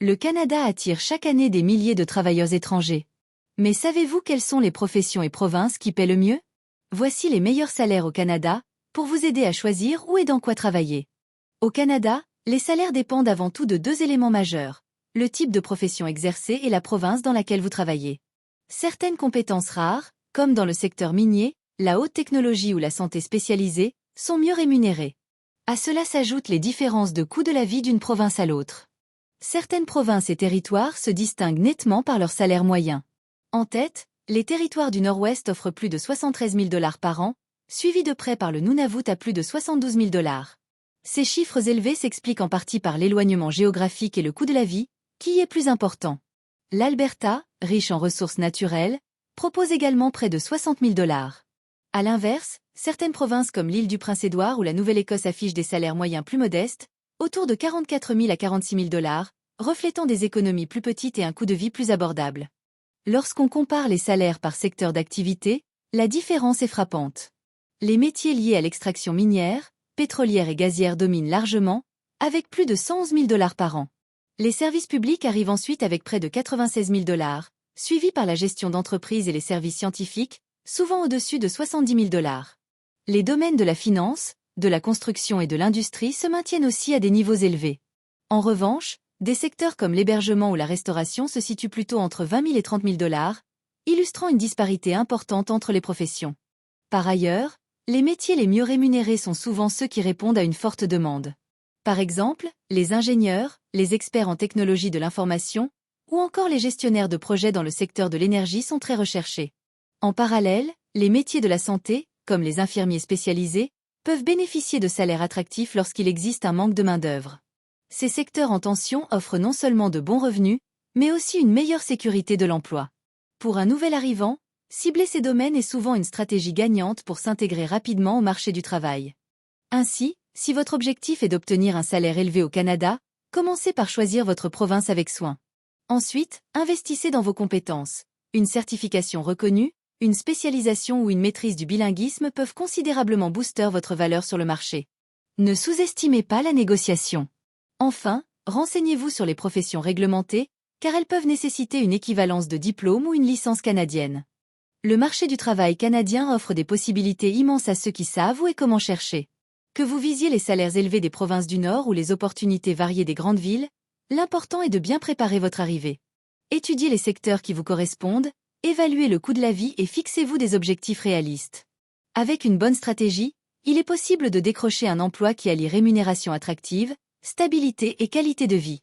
Le Canada attire chaque année des milliers de travailleurs étrangers. Mais savez-vous quelles sont les professions et provinces qui paient le mieux? Voici les meilleurs salaires au Canada, pour vous aider à choisir où et dans quoi travailler. Au Canada, les salaires dépendent avant tout de deux éléments majeurs: le type de profession exercée et la province dans laquelle vous travaillez. Certaines compétences rares, comme dans le secteur minier, la haute technologie ou la santé spécialisée, sont mieux rémunérées. À cela s'ajoutent les différences de coût de la vie d'une province à l'autre. Certaines provinces et territoires se distinguent nettement par leur salaire moyen. En tête, les territoires du Nord-Ouest offrent plus de 73 000 $ par an, suivis de près par le Nunavut à plus de 72 000 $. Ces chiffres élevés s'expliquent en partie par l'éloignement géographique et le coût de la vie, qui y est plus important. L'Alberta, riche en ressources naturelles, propose également près de 60 000 $. À l'inverse, certaines provinces comme l'île du Prince-Édouard ou la Nouvelle-Écosse affichent des salaires moyens plus modestes, autour de 44 000 à 46 000 $, reflétant des économies plus petites et un coût de vie plus abordable. Lorsqu'on compare les salaires par secteur d'activité, la différence est frappante. Les métiers liés à l'extraction minière, pétrolière et gazière dominent largement, avec plus de 111 000 $ par an. Les services publics arrivent ensuite avec près de 96 000 $, suivis par la gestion d'entreprises et les services scientifiques, souvent au-dessus de 70 000 $. Les domaines de la finance, de la construction et de l'industrie se maintiennent aussi à des niveaux élevés. En revanche, des secteurs comme l'hébergement ou la restauration se situent plutôt entre 20 000 et 30 000 $, illustrant une disparité importante entre les professions. Par ailleurs, les métiers les mieux rémunérés sont souvent ceux qui répondent à une forte demande. Par exemple, les ingénieurs, les experts en technologie de l'information, ou encore les gestionnaires de projets dans le secteur de l'énergie sont très recherchés. En parallèle, les métiers de la santé, comme les infirmiers spécialisés, peuvent bénéficier de salaires attractifs lorsqu'il existe un manque de main-d'œuvre. Ces secteurs en tension offrent non seulement de bons revenus, mais aussi une meilleure sécurité de l'emploi. Pour un nouvel arrivant, cibler ces domaines est souvent une stratégie gagnante pour s'intégrer rapidement au marché du travail. Ainsi, si votre objectif est d'obtenir un salaire élevé au Canada, commencez par choisir votre province avec soin. Ensuite, investissez dans vos compétences. Une certification reconnue, une spécialisation ou une maîtrise du bilinguisme peuvent considérablement booster votre valeur sur le marché. Ne sous-estimez pas la négociation. Enfin, renseignez-vous sur les professions réglementées, car elles peuvent nécessiter une équivalence de diplôme ou une licence canadienne. Le marché du travail canadien offre des possibilités immenses à ceux qui savent où et comment chercher. Que vous visiez les salaires élevés des provinces du Nord ou les opportunités variées des grandes villes, l'important est de bien préparer votre arrivée. Étudiez les secteurs qui vous correspondent, évaluez le coût de la vie et fixez-vous des objectifs réalistes. Avec une bonne stratégie, il est possible de décrocher un emploi qui allie rémunération attractive, stabilité et qualité de vie.